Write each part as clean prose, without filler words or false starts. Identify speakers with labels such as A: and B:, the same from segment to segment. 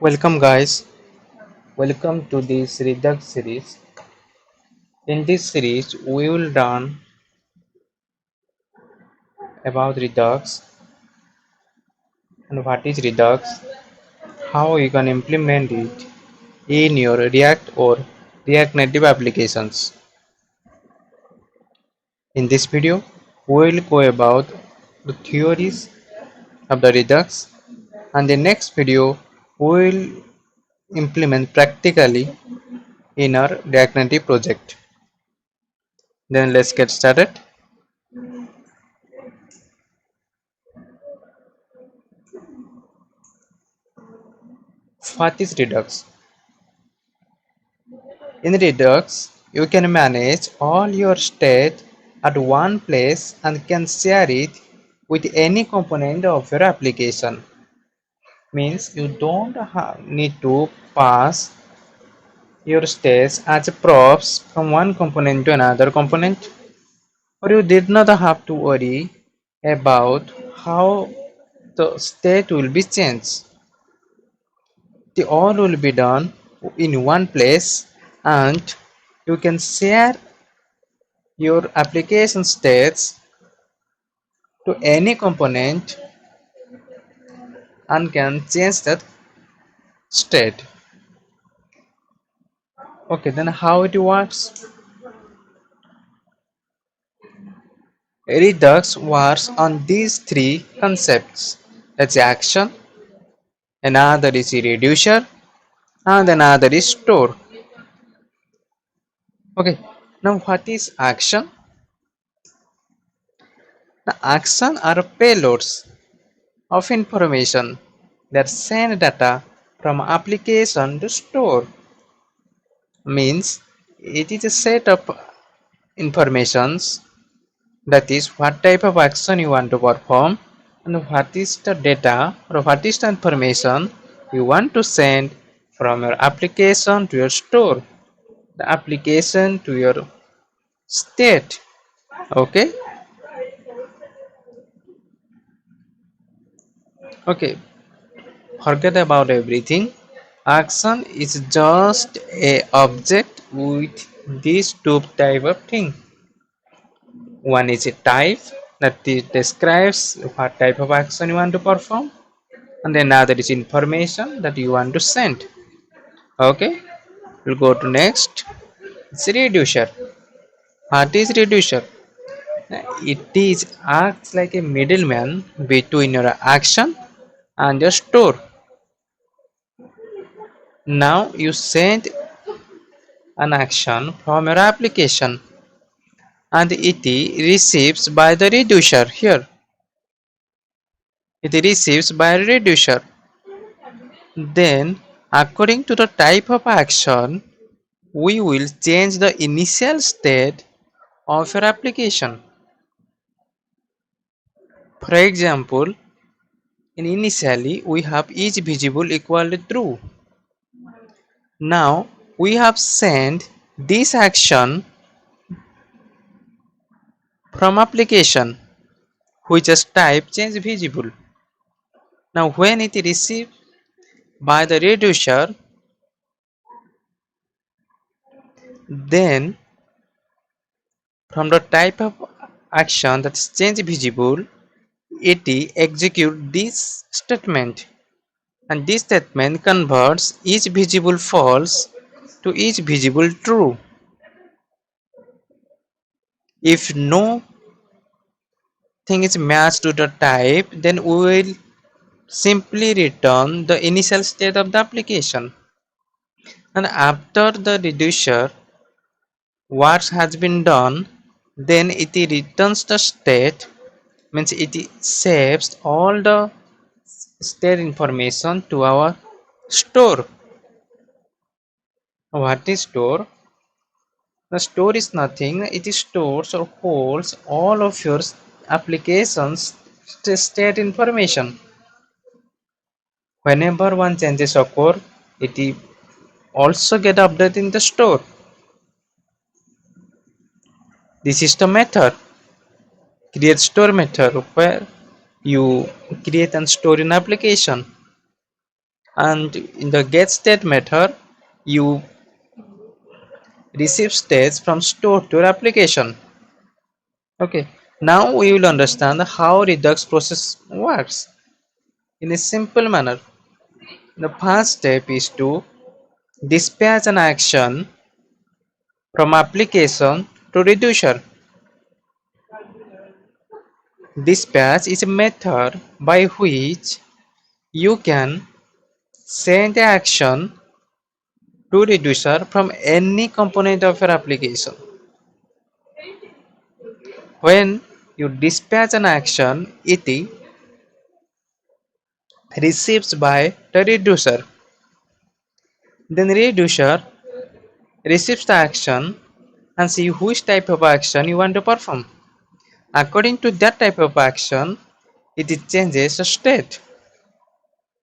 A: Welcome guys, welcome to this Redux series. In this series, we will learn about Redux and what is Redux, how you can implement it in your React or React Native applications. In this video, we will go about the theories of the Redux, and the next video we will implement practically in our React Native project. Then let's get started. What is Redux? In Redux, you can manage all your state at one place and can share it with any component of your application. Means you don't need to pass your states as props from one component to another component, or you did not have to worry about how the state will be changed. The all will be done in one place, and you can share your application states to any component and can change that state. Okay, then how it works? Redux works on these three concepts. That's action, another is a reducer, and another is store. Okay, now what is action? The action are payloads of information that send data from application to store. Means it is a set of informations, that is what type of action you want to perform and what is the data or what is the information you want to send from your application to your store, the application to your state. Okay, okay, forget about everything. Action is just a object with these two type of thing. One is a type that describes what type of action you want to perform, and another is information that you want to send. Okay, we'll go to next. It's reducer. What is reducer? It is acts like a middleman between your action and your store. Now you send an action from your application and it receives by the reducer here. It receives by a reducer. Then according to the type of action, we will change the initial state of your application. For example, initially we have each visible equal to true. Now we have sent this action from application which is type change visible. Now when it is received by the reducer, then from the type of action that is change visible, it execute this statement, and this statement converts each visible false to each visible true. If no thing is matched to the type, then we will simply return the initial state of the application. And after the reducer what has been done, then it returns the state, means it saves all the state information to our store. What is store? The store is nothing, it stores or holds all of your applications state information. Whenever one changes occur, it also get updated in the store. This is the method, create store method, where you create and store an application. and in the get state method you receive states from store to your application. Okay, now we will understand how redux process works in a simple manner. The first step is to dispatch an action from application to reducer. Dispatch is a method by which you can send the action to reducer from any component of your application. When you dispatch an action, it receives by the reducer. Then reducer receives the action and see which type of action you want to perform. According to that type of action, it changes the state,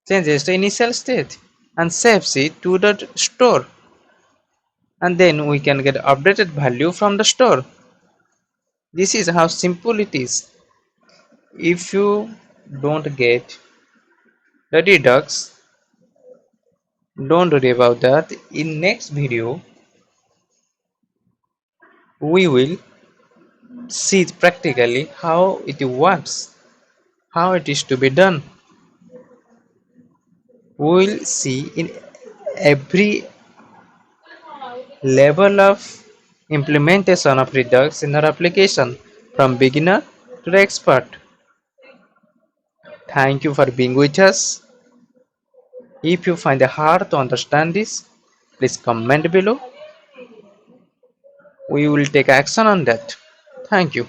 A: changes the initial state and saves it to the store. And then we can get updated value from the store. This is how simple it is. If you don't get the redux, don't worry about that. In next video, we will see practically how it works, how it is to be done. We will see in every level of implementation of redux in our application from beginner to the expert. Thank you for being with us. If you find it hard to understand this, please comment below. We will take action on that. Thank you.